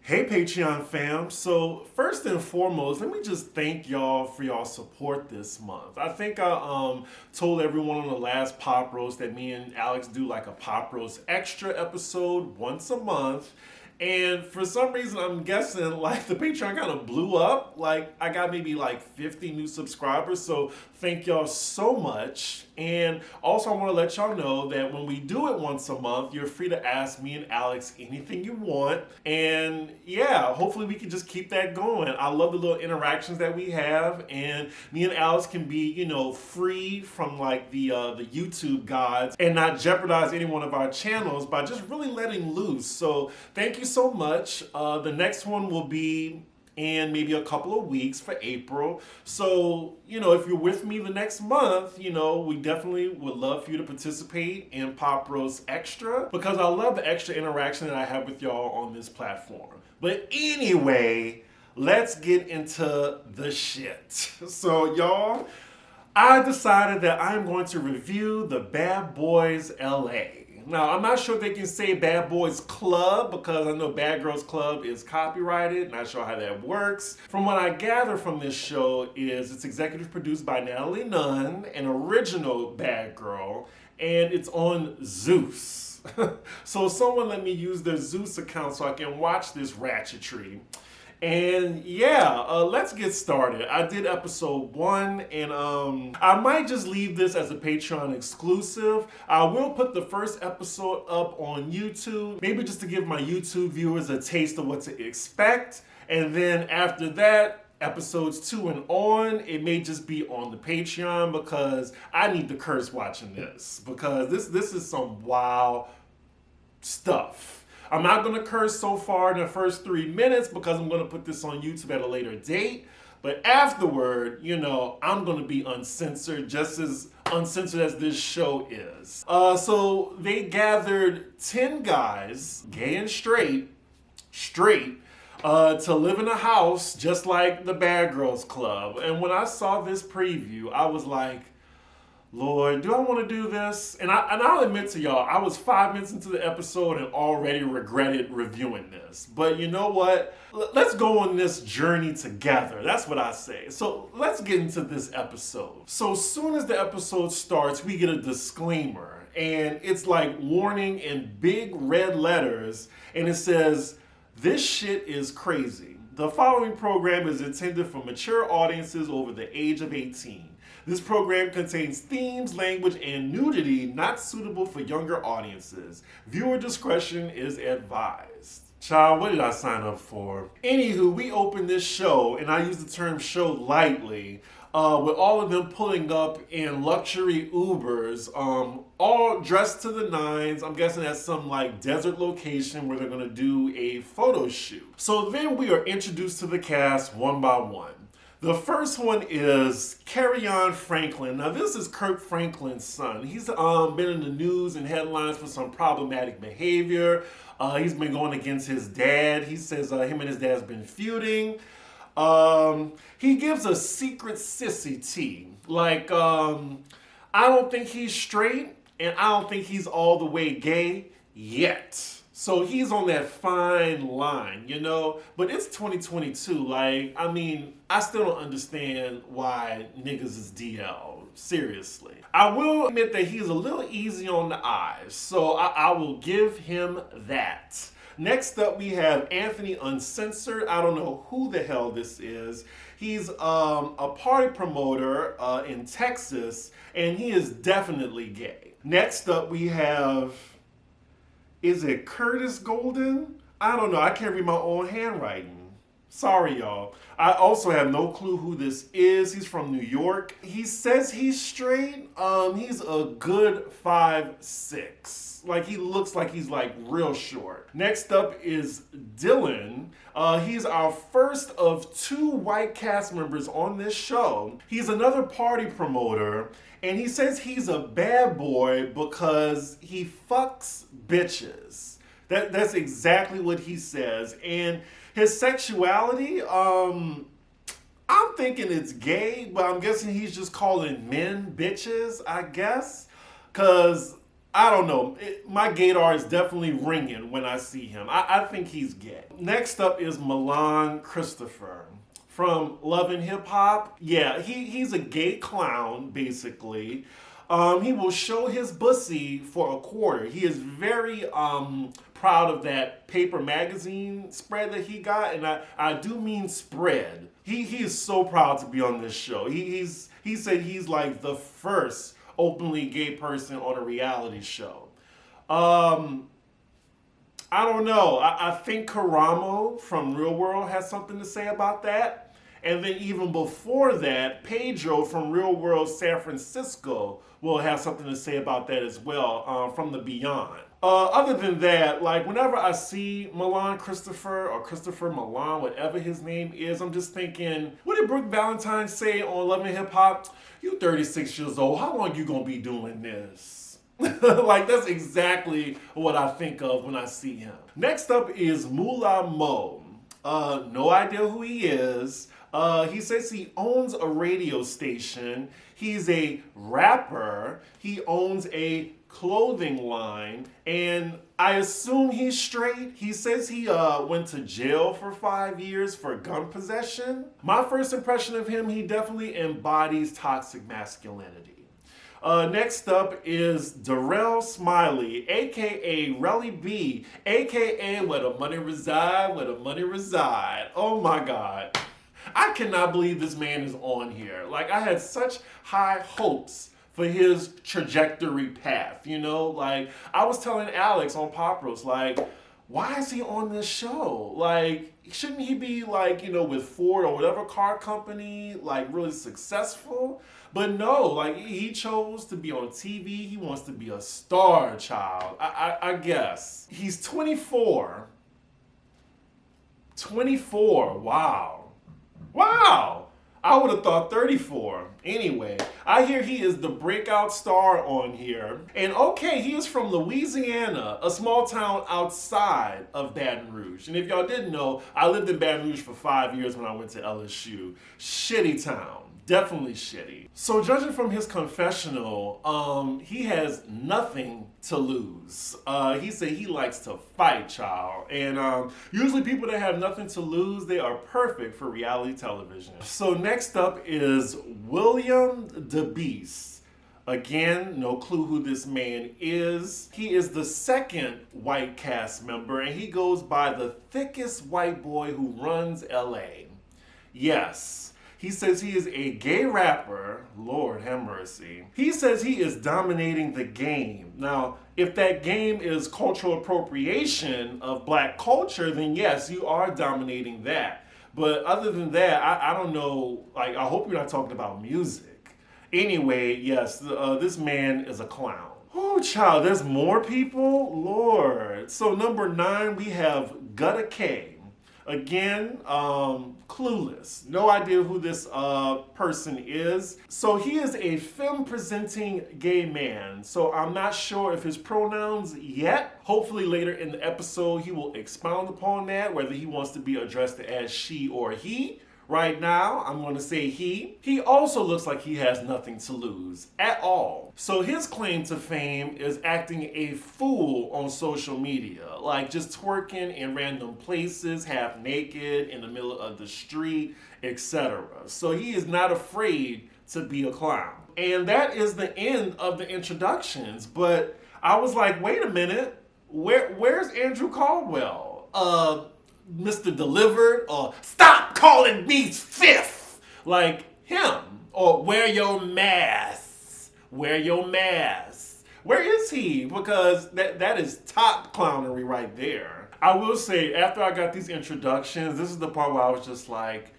Hey Patreon fam. So first and foremost, let me just thank y'all for y'all support this month. I think I told everyone on the last Pop Roast that me and Alex do like a Pop Roast extra episode once a month. And for some reason, I'm guessing like the Patreon kind of blew up. Like I got maybe like 50 new subscribers. So thank y'all so much. And also I want to let y'all know that when we do it once a month, you're free to ask me and Alex anything you want. And yeah, hopefully we can just keep that going. I love the little interactions that we have. And me and Alex can be, free from like the YouTube gods and not jeopardize any one of our channels by just really letting loose. So thank you so much. The next one will be in maybe a couple of weeks for April. So, if you're with me the next month, we definitely would love for you to participate in Pop Roast Extra because I love the extra interaction that I have with y'all on this platform. But anyway, let's get into the shit. So, y'all, I decided that I'm going to review the Bad Boys LA. Now, I'm not sure if they can say Bad Boys Club because I know Bad Girls Club is copyrighted. Not sure how that works. From what I gather from this show is it's executive produced by Natalie Nunn, an original Bad Girl, and it's on Zeus. So someone let me use their Zeus account so I can watch this ratchetry. And yeah, let's get started. I did episode 1 and I might just leave this as a Patreon exclusive. I will put the first episode up on YouTube, maybe just to give my YouTube viewers a taste of what to expect. And then after that, episodes 2 and on, it may just be on the Patreon because I need to curse watching this because this is some wild stuff. I'm not going to curse so far in the first 3 minutes because I'm going to put this on YouTube at a later date. But afterward, I'm going to be uncensored, just as uncensored as this show is. So they gathered 10 guys, gay and straight, to live in a house just like the Bad Girls Club. And when I saw this preview, I was like, Lord, do I want to do this? And I'll admit to y'all, I was 5 minutes into the episode and already regretted reviewing this. But you know what? Let's go on this journey together. That's what I say. So let's get into this episode. So soon as the episode starts, we get a disclaimer. And it's like warning in big red letters. And it says, "This shit is crazy. The following program is intended for mature audiences over the age of 18. This program contains themes, language, and nudity not suitable for younger audiences. Viewer discretion is advised." Child, what did I sign up for? Anywho, we opened this show, and I use the term show lightly, with all of them pulling up in luxury Ubers, all dressed to the nines. I'm guessing that's some like desert location where they're gonna do a photo shoot. So then we are introduced to the cast one by one. The first one is Kerrion Franklin. Now this is Kirk Franklin's son. He's been in the news and headlines for some problematic behavior. He's been going against his dad. He says him and his dad's been feuding. He gives a secret sissy tea. Like, I don't think he's straight and I don't think he's all the way gay yet. So he's on that fine line, But it's 2022. Like, I still don't understand why niggas is DL. Seriously. I will admit that he's a little easy on the eyes. So I will give him that. Next up, we have Anthony Uncensored. I don't know who the hell this is. He's a party promoter in Texas, and he is definitely gay. Next up, we have... Is it Curtis Golden? I don't know. I can't read my own handwriting. Sorry, y'all. I also have no clue who this is. He's from New York. He says he's straight. He's a good 5'6". Like, he looks like he's, like, real short. Next up is Dylan. He's our first of 2 white cast members on this show. He's another party promoter. And he says he's a bad boy because he fucks bitches. That's exactly what he says. And his sexuality, I'm thinking it's gay, but I'm guessing he's just calling men bitches, I guess. Because I don't know. My gaydar is definitely ringing when I see him. I think he's gay. Next up is Milan Christopher from Love and Hip Hop. Yeah, he's a gay clown, basically. He will show his bussy for a quarter. He is very proud of that paper magazine spread that he got, and I do mean spread. He is so proud to be on this show. He said he's like the first openly gay person on a reality show. I don't know. I think Karamo from Real World has something to say about that. And then even before that, Pedro from Real World San Francisco will have something to say about that as well, from the Beyond. Other than that, like whenever I see Milan Christopher or Christopher Milan, whatever his name is, I'm just thinking, what did Brooke Valentine say on Love and Hip Hop? You 36 years old, how long you gonna be doing this? Like that's exactly what I think of when I see him. Next up is Moolah Mo. No idea who he is. He says he owns a radio station. He's a rapper. He owns a clothing line, and I assume he's straight. He says he went to jail for 5 years for gun possession. My first impression of him, he definitely embodies toxic masculinity. Next up is Darrell Smiley, aka Relly B, aka Where the Money Reside, Where the Money Reside. Oh my God. I cannot believe this man is on here. Like, I had such high hopes for his trajectory path, you know? Like, I was telling Alex on Pop Roast, like, why is he on this show? Like, shouldn't he be, like, you know, with Ford or whatever car company, like, really successful? But no, like, he chose to be on TV. He wants to be a star, child, I guess. He's 24. 24, wow. Wow! I would have thought 34. Anyway, I hear he is the breakout star on here. And okay, he is from Louisiana, a small town outside of Baton Rouge. And if y'all didn't know, I lived in Baton Rouge for 5 years when I went to LSU. Shitty town. Definitely shitty. So judging from his confessional, he has nothing to lose. He said he likes to fight, child. And usually people that have nothing to lose, they are perfect for reality television. So next up is William DeBeast. Again, no clue who this man is. He is the second white cast member, and he goes by the thickest white boy who runs LA. Yes. He says he is a gay rapper. Lord have mercy. He says he is dominating the game. Now, if that game is cultural appropriation of black culture, then yes, you are dominating that. But other than that, I don't know. Like, I hope you're not talking about music. Anyway, yes, this man is a clown. Oh, child, there's more people? Lord. So number 9, we have Gutta K. Again, clueless. No idea who this person is. So he is a film-presenting gay man. So I'm not sure if his pronouns yet. Hopefully later in the episode he will expound upon that, whether he wants to be addressed as she or he. Right now, I'm going to say he. He also looks like he has nothing to lose at all. So his claim to fame is acting a fool on social media, like just twerking in random places, half naked, in the middle of the street, etc. So he is not afraid to be a clown. And that is the end of the introductions. But I was like, wait a minute, where's Andrew Caldwell? Mr. Delivered, or stop calling me fifth, like him, or wear your mask, wear your mask. Where is he? Because that is top clownery right there. I will say, after I got these introductions, this is the part where I was just like,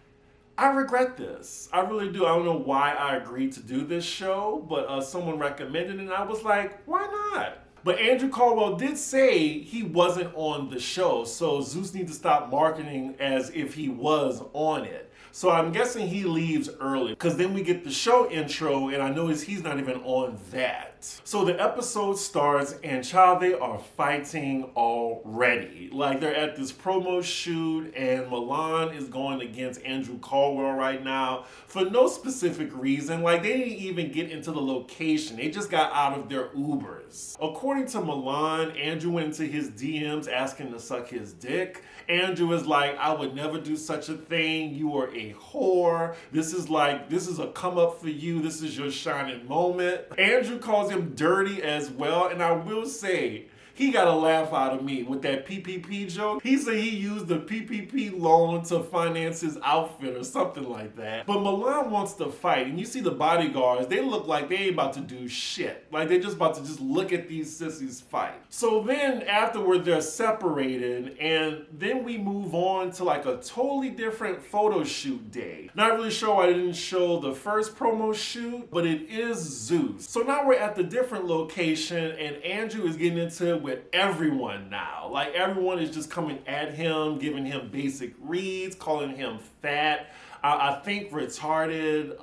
I regret this. I really do. I don't know why I agreed to do this show, but someone recommended it, and I was like, why not? But Andrew Caldwell did say he wasn't on the show, so Zeus needs to stop marketing as if he was on it. So I'm guessing he leaves early because then we get the show intro and I notice he's not even on that. So the episode starts and child, they are fighting already. Like they're at this promo shoot and Milan is going against Andrew Caldwell right now for no specific reason. Like they didn't even get into the location. They just got out of their Ubers. According to Milan, Andrew went into his DMs asking to suck his dick. Andrew is like, I would never do such a thing. You are a whore. This is a come up for you. This is your shining moment. Andrew calls him dirty as well. And I will say, he got a laugh out of me with that PPP joke. He said he used the PPP loan to finance his outfit or something like that. But Milan wants to fight. And you see the bodyguards, they look like they ain't about to do shit. Like they're just about to just look at these sissies fight. So then afterward, they're separated. And then we move on to like a totally different photo shoot day. Not really sure why they didn't show the first promo shoot, but it is Zeus. So now we're at the different location and Andrew is getting into it with everyone now. Like everyone is just coming at him, giving him basic reads, calling him fat, I think retarded,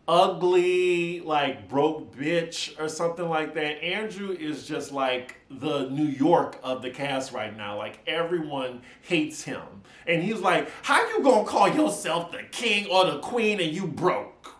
ugly, like broke bitch or something like that. Andrew is just like the New York of the cast right now. Like everyone hates him. And he's like, how you gonna call yourself the king or the queen and you broke?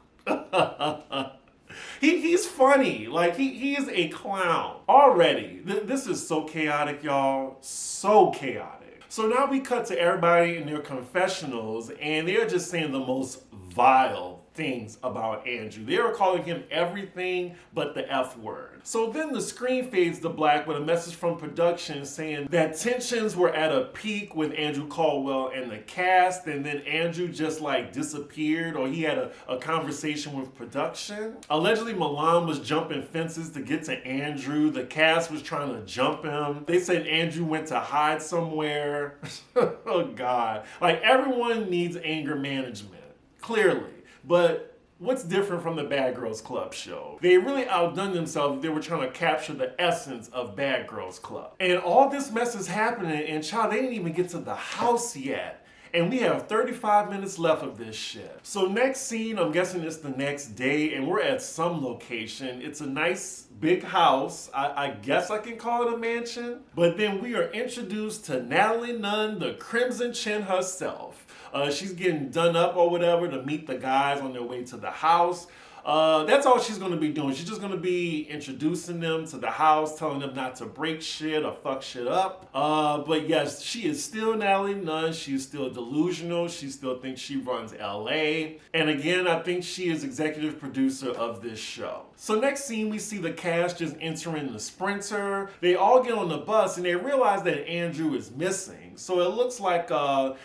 He's funny. Like, he is a clown. Already, this is so chaotic, y'all. So chaotic. So now we cut to everybody in their confessionals, and they're just saying the most vile things about Andrew. They were calling him everything but the F word. So then the screen fades to black with a message from production saying that tensions were at a peak with Andrew Caldwell and the cast, and then Andrew just like disappeared, or he had a conversation with production. Allegedly Milan was jumping fences to get to Andrew. The cast was trying to jump him. They said Andrew went to hide somewhere. Oh God. Like everyone needs anger management, clearly. But what's different from the Bad Girls Club show? They really outdone themselves. They were trying to capture the essence of Bad Girls Club. And all this mess is happening, and child, they didn't even get to the house yet. And we have 35 minutes left of this shit. So next scene, I'm guessing it's the next day, and we're at some location. It's a nice big house. I guess I can call it a mansion. But then we are introduced to Natalie Nunn, the Crimson Chin herself. She's getting done up or whatever to meet the guys on their way to the house. That's all she's going to be doing. She's just going to be introducing them to the house, telling them not to break shit or fuck shit up. But yes, she is still Natalie Nunn. She's still delusional. She still thinks she runs LA. And again, I think she is executive producer of this show. So next scene, we see the cast just entering the Sprinter. They all get on the bus and they realize that Andrew is missing. So it looks like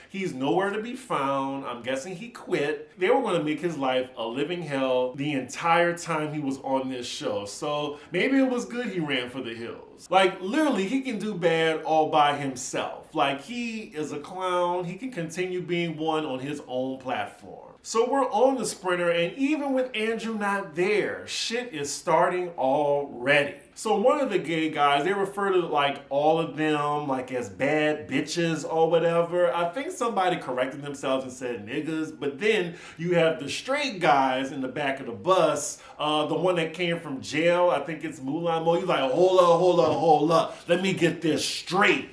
he's nowhere to be found. I'm guessing he quit. They were going to make his life a living hell the entire time he was on this show. So maybe it was good he ran for the hills. Like literally, he can do bad all by himself. Like he is a clown. He can continue being one on his own platform. So we're on the Sprinter, and even with Andrew not there, shit is starting already. So one of the gay guys, they refer to like all of them like as bad bitches or whatever. I think somebody corrected themselves and said niggas, but then you have the straight guys in the back of the bus, the one that came from jail, I think it's Mulan Mo. He's like, hold up, let me get this straight.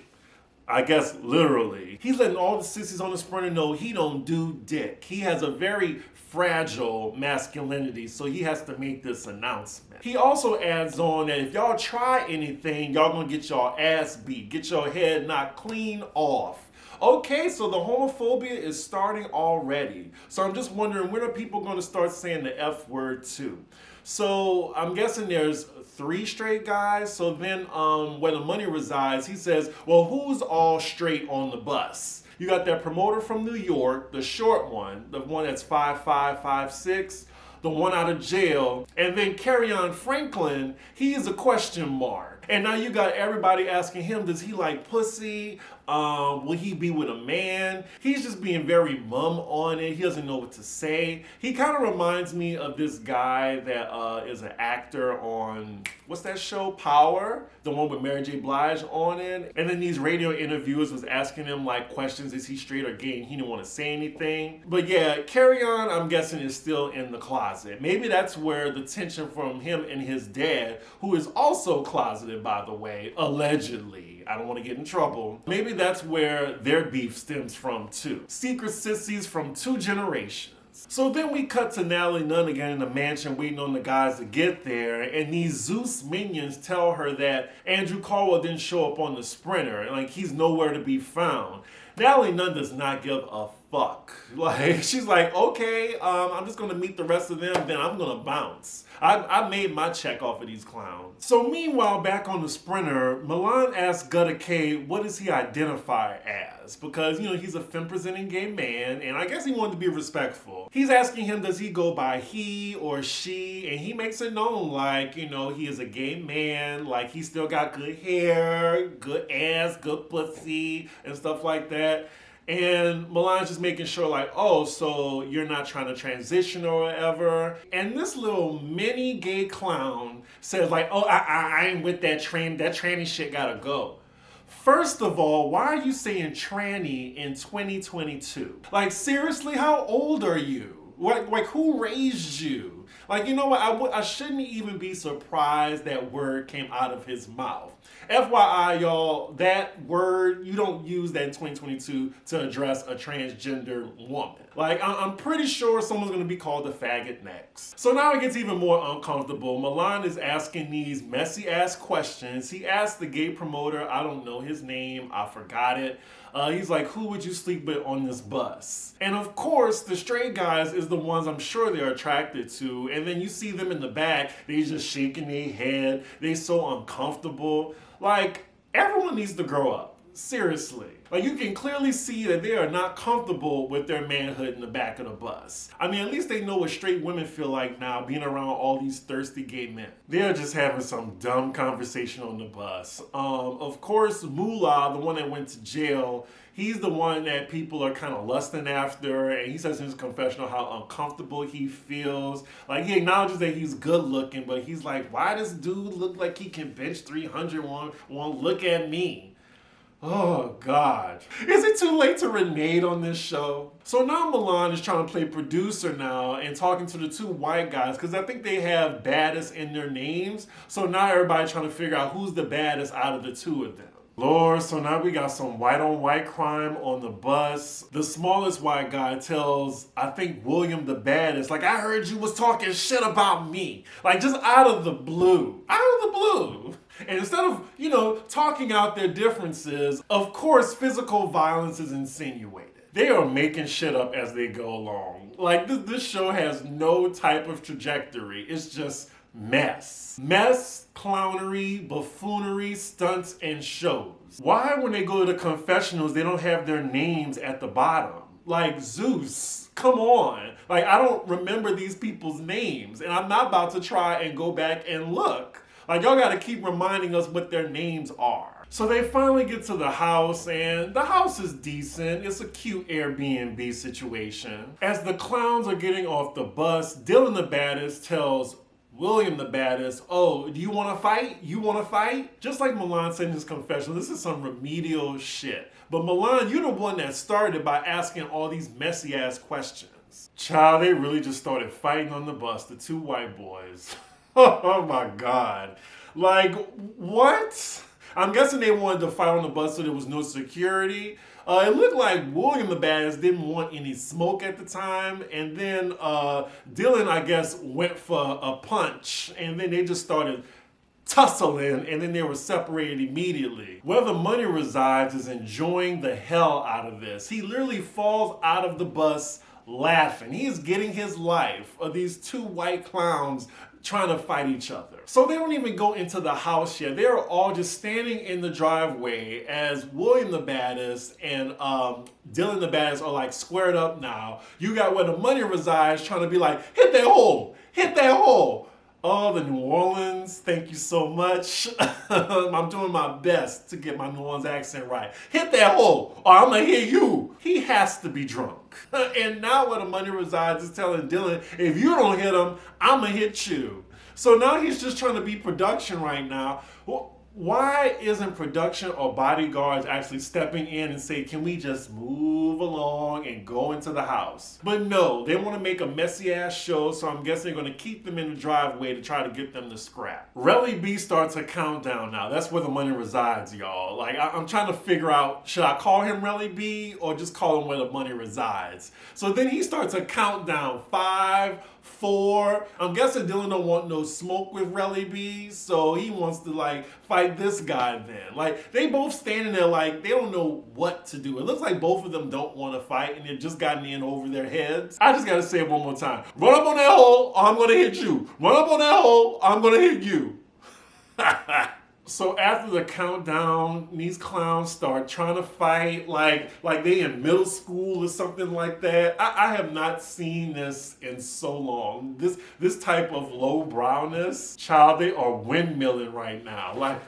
I guess literally. He's letting all the sissies on the Sprinter know he don't do dick. He has a very fragile masculinity, so he has to make this announcement. He also adds on that if y'all try anything, y'all gonna get y'all ass beat, get your head knocked clean off. Okay, so the homophobia is starting already. So I'm just wondering, when are people gonna start saying the F word too? So I'm guessing there's 3 straight guys. So then where the money resides, he says, well, who's all straight on the bus? You got that promoter from New York, the short one, the one that's 5'5", 5'6", the one out of jail, and then Carry-On Franklin, he is a question mark. And now you got everybody asking him, does he like pussy? Will he be with a man? He's just being very mum on it. He doesn't know what to say. He kind of reminds me of this guy that is an actor on, what's that show, Power? The one with Mary J. Blige on it. And then these radio interviewers was asking him like questions, is he straight or gay? And he didn't want to say anything. But yeah, Carry On, I'm guessing, is still in the closet. Maybe that's where the tension from him and his dad, who is also closeted, by the way, allegedly. I don't want to get in trouble. Maybe that's where their beef stems from too. Secret sissies from 2 generations. So then we cut to Natalie Nunn again in the mansion waiting on the guys to get there, and these Zeus minions tell her that Andrew Caldwell didn't show up on the Sprinter, and like he's nowhere to be found. Natalie Nunn does not give a fuck. Like, she's like, okay, I'm just gonna meet the rest of them, then I'm gonna bounce. I made my check off of these clowns. So meanwhile, back on the Sprinter, Milan asks Gutta K, what does he identify as? Because, you know, he's a femme-presenting gay man, and I guess he wanted to be respectful. He's asking him, does he go by he or she? And he makes it known, like, you know, he is a gay man, like, he still got good hair, good ass, good pussy, and stuff like that. And Milan's just making sure, like, oh, so you're not trying to transition or whatever. And this little mini gay clown says, like, oh, I ain't with that tranny shit gotta go. First of all, why are you saying tranny in 2022? Like, seriously, how old are you? Like who raised you? Like, you know what? I shouldn't even be surprised that word came out of his mouth. FYI, y'all, that word, you don't use that in 2022 to address a transgender woman. Like, I'm pretty sure someone's gonna be called a faggot next. So now it gets even more uncomfortable. Milan is asking these messy ass questions. He asked the gay promoter, I don't know his name, I forgot it. He's like, who would you sleep with on this bus? And of course, the straight guys is the ones I'm sure they're attracted to. And then you see them in the back, they just shaking their head. They so uncomfortable. Like, everyone needs to grow up. Seriously. Like, you can clearly see that they are not comfortable with their manhood in the back of the bus. I mean, at least they know what straight women feel like now, being around all these thirsty gay men. They're just having some dumb conversation on the bus. Of course, Moolah, the one that went to jail, he's the one that people are kind of lusting after, and he says in his confessional how uncomfortable he feels. Like, he acknowledges that he's good looking, but he's like, why does dude look like he can bench 300 won't look at me? Oh, God. Is it too late to renege on this show? So now Milan is trying to play producer now and talking to the 2 white guys because I think they have baddest in their names. So now everybody's trying to figure out who's the baddest out of the 2 of them. Lord, so now we got some white on white crime on the bus. The smallest white guy tells, I think, William the baddest, like, I heard you was talking shit about me. Like, just out of the blue. Out of the blue. And instead of, you know, talking out their differences, of course, physical violence is insinuated. They are making shit up as they go along. Like, this show has no type of trajectory. It's just mess. Mess, clownery, buffoonery, stunts, and shows. Why, when they go to the confessionals, they don't have their names at the bottom? Like, Zeus, come on. Like, I don't remember these people's names, and I'm not about to try and go back and look. Like, y'all gotta keep reminding us what their names are. So they finally get to the house, and the house is decent. It's a cute Airbnb situation. As the clowns are getting off the bus, Dylan the baddest tells William the baddest, oh, do you want to fight? You want to fight? Just like Milan said in his confession, this is some remedial shit. But Milan, you're the one that started by asking all these messy ass questions. Child, they really just started fighting on the bus, the 2 white boys. Oh my God. Like, what? I'm guessing they wanted to fight on the bus so there was no security. It looked like William the baddest didn't want any smoke at the time. And then Dylan, I guess, went for a punch. And then they just started tussling, and then they were separated immediately. Where the money resides is enjoying the hell out of this. He literally falls out of the bus laughing. He is getting his life of these 2 white clowns trying to fight each other. So they don't even go into the house yet. They're all just standing in the driveway as William the baddest and Dylan the baddest are like squared up now. You got where the money resides trying to be like, hit that hole, hit that hole. Oh, the New Orleans, thank you so much. I'm doing my best to get my New Orleans accent right. Hit that hole, or I'm gonna hit you. He has to be drunk. And now where the money resides is telling Dylan, if you don't hit him, I'm gonna hit you. So now he's just trying to be production right now. Well, why isn't production or bodyguards actually stepping in and say, can we just move along and go into the house? But no, they want to make a messy ass show, so I'm guessing they're going to keep them in the driveway to try to get them to scrap. Relly B starts a countdown now. That's where the money resides, y'all. Like, I'm trying to figure out, should I call him Relly B or just call him where the money resides? So then he starts a countdown. 5, 4. I'm guessing Dylan don't want no smoke with Relly B, so he wants to like fight this guy then. Like, they both standing there like they don't know what to do. It looks like both of them don't want to fight and they've just gotten in over their heads. I just gotta say it one more time. Run up on that hole, or I'm gonna hit you. Run up on that hole, I'm gonna hit you. So after the countdown, these clowns start trying to fight like they in middle school or something like that. I have not seen this in so long. This type of low browness. Child, they are windmilling right now. Like,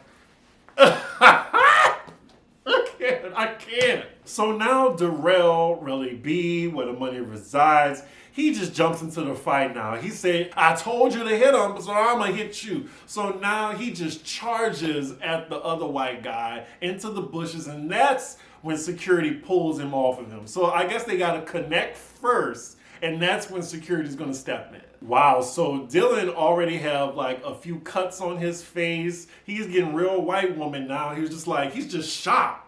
I can't. So now Darrell, Relly B, where the money resides, he just jumps into the fight now. He said, I told you to hit him, so I'm gonna hit you. So now he just charges at the other white guy into the bushes, and that's when security pulls him off of him. So I guess they gotta connect first, and that's when security's gonna step in. Wow, so Dylan already have like a few cuts on his face. He's getting real white woman now. He was just like, he's just shocked.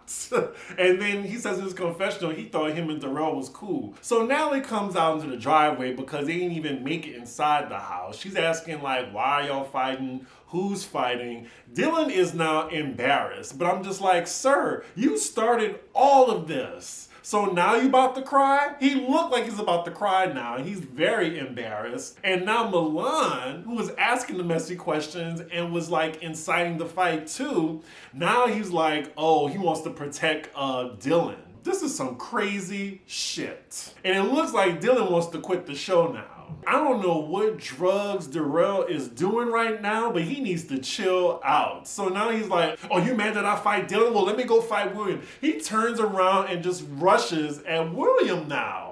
And then he says in his confessional, he thought him and Darrell was cool. So Natalie comes out into the driveway because they didn't even make it inside the house. She's asking like, why are y'all fighting? Who's fighting? Dylan is now embarrassed, but I'm just like, sir, you started all of this. So now you about to cry? He looked like he's about to cry now, and he's very embarrassed. And now Milan, who was asking the messy questions and was like inciting the fight too, now he's like, oh, he wants to protect Dylan. This is some crazy shit. And it looks like Dylan wants to quit the show now. I don't know what drugs Darrell is doing right now, but he needs to chill out. So now he's like, oh, you mad that I fight Dylan? Well, let me go fight William. He turns around and just rushes at William now.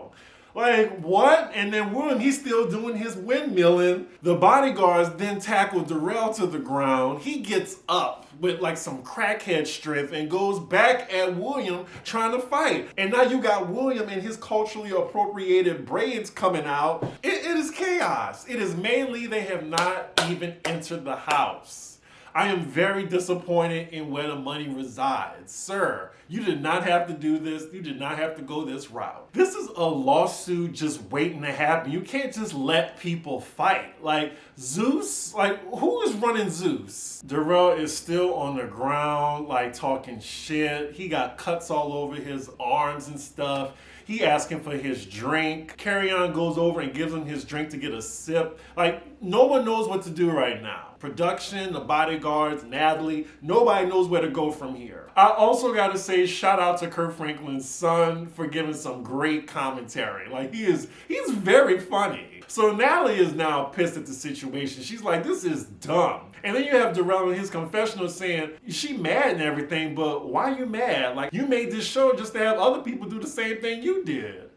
Like, what? And then William, he's still doing his windmilling. The bodyguards then tackle Darrell to the ground. He gets up with like some crackhead strength and goes back at William trying to fight. And now you got William and his culturally appropriated braids coming out. It is chaos. It is mainly they have not even entered the house. I am very disappointed in where the money resides. Sir, you did not have to do this. You did not have to go this route. This is a lawsuit just waiting to happen. You can't just let people fight. Like Zeus, like who is running Zeus? Darrell is still on the ground, like talking shit. He got cuts all over his arms and stuff. He asking for his drink. Carry-On goes over and gives him his drink to get a sip. Like, no one knows what to do right now. Production, the bodyguards, Natalie, nobody knows where to go from here. I also gotta say, shout out to Kurt Franklin's son for giving some great commentary. Like, he's very funny. So Natalie is now pissed at the situation. She's like, this is dumb. And then you have Darrell in his confessional saying, she mad and everything, but why are you mad? Like, you made this show just to have other people do the same thing you did.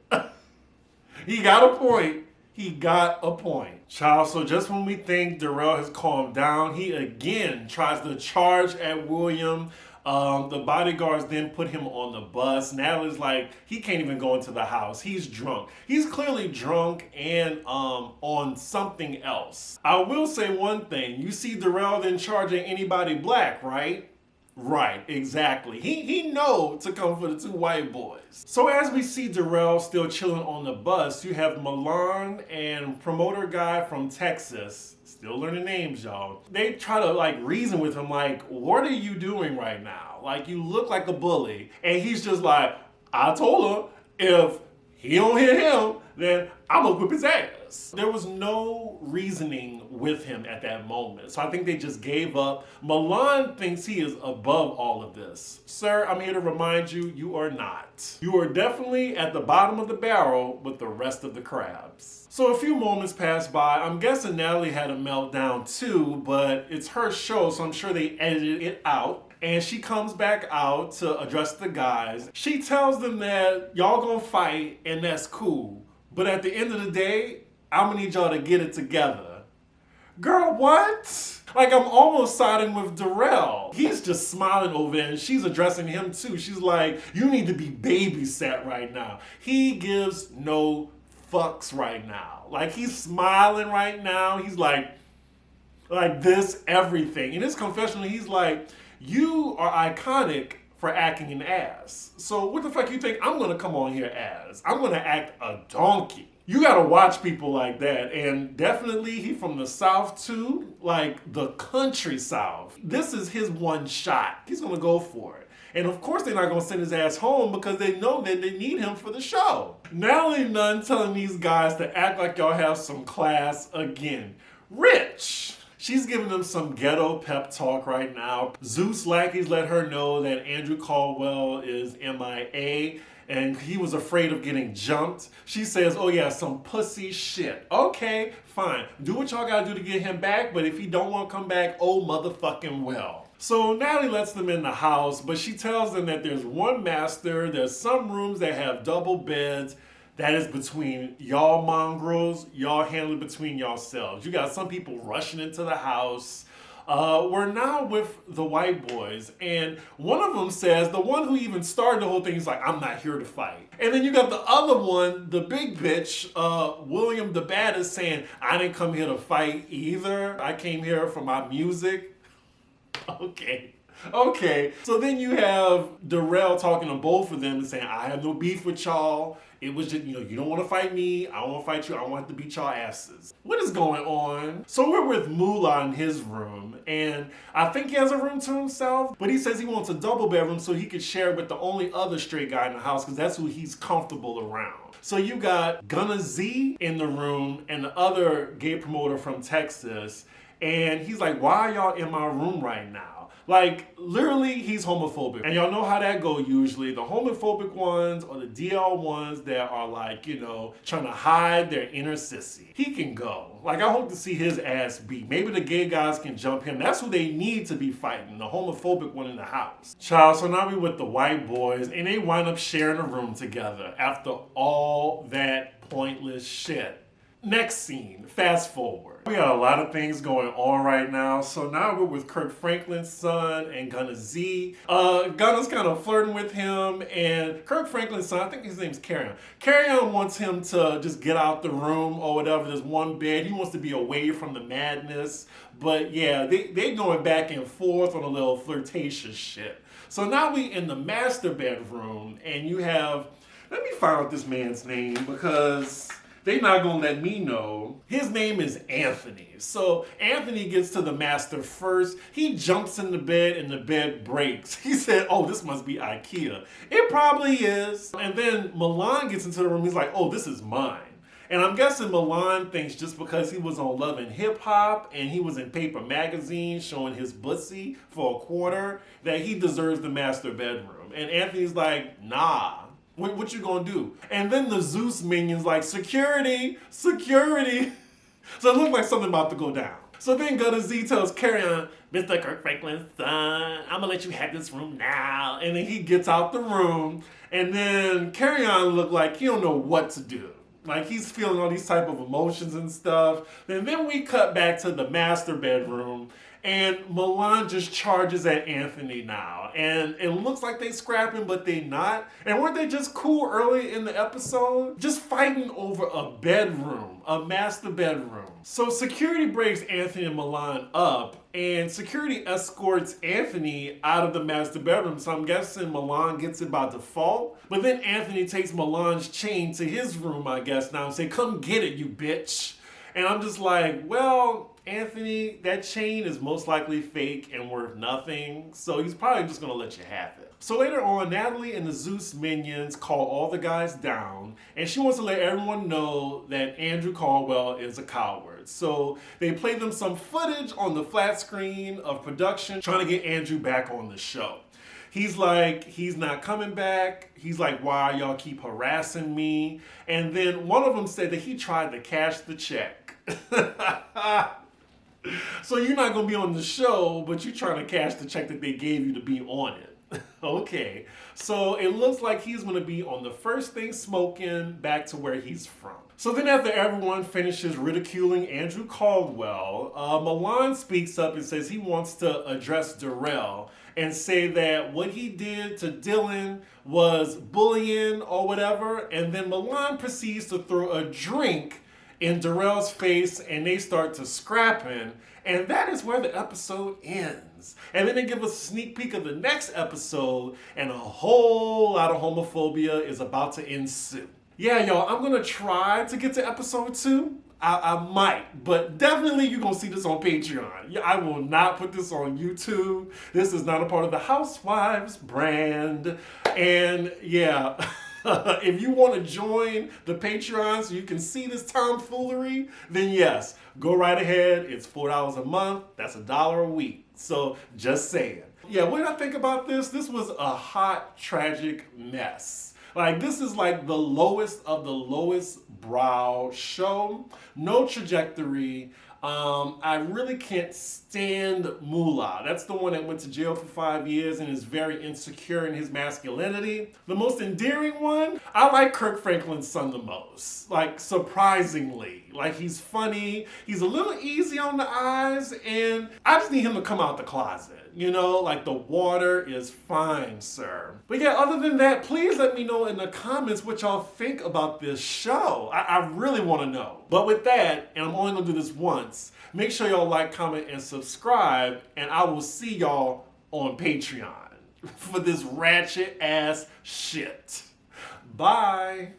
He got a point. He got a point. Child, so just when we think Darrell has calmed down, he again tries to charge at William. The bodyguards then put him on the bus. Natalie's like, he can't even go into the house. He's drunk. He's clearly drunk and on something else. I will say one thing. You see Darrell then charging anybody black, right? Right, exactly. He know to come for the two white boys. So as we see Darrell still chilling on the bus, you have Milan and promoter guy from Texas, still learning names, y'all. They try to like reason with him like, what are you doing right now? Like, you look like a bully. And he's just like, I told her if he don't hit him, then I'm gonna whip his ass. There was no reasoning with him at that moment. So I think they just gave up. Milan thinks he is above all of this. Sir, I'm here to remind you, you are not. You are definitely at the bottom of the barrel with the rest of the crabs. So a few moments passed by. I'm guessing Natalie had a meltdown too, but it's her show, so I'm sure they edited it out. And she comes back out to address the guys. She tells them that y'all gonna fight and that's cool. But at the end of the day, I'm gonna need y'all to get it together. Girl, what? Like, I'm almost siding with Darrell. He's just smiling over there and she's addressing him too. She's like, you need to be babysat right now. He gives no fucks right now. Like, he's smiling right now. He's like this, everything. In his confessional, he's like, you are iconic for acting an ass. So what the fuck you think I'm gonna come on here as? I'm gonna act a donkey. You gotta watch people like that. And definitely he from the South too, like the country South. This is his one shot. He's gonna go for it. And of course they're not gonna send his ass home because they know that they need him for the show. Natalie Nunn telling these guys to act like y'all have some class again. Rich. She's giving them some ghetto pep talk right now. Zeus lackeys let her know that Andrew Caldwell is MIA and he was afraid of getting jumped. She says, oh yeah, some pussy shit. Okay, fine. Do what y'all gotta do to get him back, but if he don't want to come back, oh motherfucking well. So Natalie lets them in the house, but she tells them that there's one master, there's some rooms that have double beds. That is between y'all mongrels, y'all handle it between yourselves. You got some people rushing into the house. We're now with the white boys, and one of them says, the one who even started the whole thing is like, I'm not here to fight. And then you got the other one, the big bitch, William the Baddest, saying, I didn't come here to fight either. I came here for my music. Okay. So then you have Darrell talking to both of them and saying, I have no beef with y'all. It was just, you don't want to fight me. I don't want to fight you. I want to beat y'all asses. What is going on? So we're with Moolah in his room, and I think he has a room to himself, but he says he wants a double bedroom so he could share it with the only other straight guy in the house because that's who he's comfortable around. So you got Gunna Z in the room and the other gay promoter from Texas, and he's like, why are y'all in my room right now? Like, literally, he's homophobic. And y'all know how that go usually. The homophobic ones or the DL ones that are like, trying to hide their inner sissy. He can go. Like, I hope to see his ass beat. Maybe the gay guys can jump him. That's who they need to be fighting, the homophobic one in the house. Child, so now we with the white boys, and they wind up sharing a room together after all that pointless shit. Next scene, fast forward. We got a lot of things going on right now. So now we're with Kirk Franklin's son and Gunna Z. Gunna's kind of flirting with him, and Kirk Franklin's son, I think his name's Carrion. Carrion wants him to just get out the room or whatever. There's one bed. He wants to be away from the madness. But yeah, they going back and forth on a little flirtatious shit. So now we in the master bedroom, and you have, let me find out this man's name because they're not gonna let me know. His name is Anthony. So Anthony gets to the master first. He jumps in the bed and the bed breaks. He said, oh, this must be IKEA. It probably is. And then Milan gets into the room. He's like, oh, this is mine. And I'm guessing Milan thinks just because he was on Love and Hip Hop and he was in Paper Magazine showing his bussy for a quarter, that he deserves the master bedroom. And Anthony's like, nah. What you gonna do? And then the Zeus minion's like, security. So it looked like something about to go down. So then Gunna Z tells Carrion, Mr. Kirk Franklin's son, I'm gonna let you have this room now. And then he gets out the room, and then Carrion looked like he don't know what to do. Like he's feeling all these type of emotions and stuff. And then we cut back to the master bedroom, and Milan just charges at Anthony now. And it looks like they scrapping, but they not. And weren't they just cool early in the episode? Just fighting over a bedroom, a master bedroom. So security breaks Anthony and Milan up, and security escorts Anthony out of the master bedroom. So I'm guessing Milan gets it by default. But then Anthony takes Milan's chain to his room, I guess, now and say, come get it, you bitch. And I'm just like, well, Anthony, that chain is most likely fake and worth nothing, so he's probably just gonna let you have it. So later on, Natalie and the Zeus minions call all the guys down, and she wants to let everyone know that Andrew Caldwell is a coward. So they play them some footage on the flat screen of production trying to get Andrew back on the show. He's like, he's not coming back. He's like, why y'all keep harassing me? And then one of them said that he tried to cash the check. So you're not gonna be on the show, but you're trying to cash the check that they gave you to be on it. Okay, so it looks like he's gonna be on the first thing smoking back to where he's from. So then after everyone finishes ridiculing Andrew Caldwell, Milan speaks up and says he wants to address Darrell and say that what he did to Dylan was bullying or whatever, and then Milan proceeds to throw a drink in Darrell's face and they start to scrapping, and that is where the episode ends. And then they give us a sneak peek of the next episode, and a whole lot of homophobia is about to ensue. Yeah, y'all, I'm gonna try to get to episode 2. I might, but definitely you're gonna see this on Patreon. I will not put this on YouTube. This is not a part of the Housewives brand. And yeah, if you want to join the Patreon so you can see this tomfoolery, then yes, go right ahead. It's $4 a month. That's $1 a week. So just saying. Yeah, what did I think about this? This was a hot, tragic mess. Like, this is like the lowest of the lowest brow show. No trajectory. I really can't stand Moolah. That's the one that went to jail for 5 years and is very insecure in his masculinity. The most endearing one, I like Kirk Franklin's son the most. Like, surprisingly. Like, he's funny, he's a little easy on the eyes, and I just need him to come out the closet. You know, like, the water is fine, sir. But yeah, other than that, please let me know in the comments what y'all think about this show. I really want to know. But with that, and I'm only going to do this once, make sure y'all like, comment, and subscribe, and I will see y'all on Patreon for this ratchet ass shit. Bye.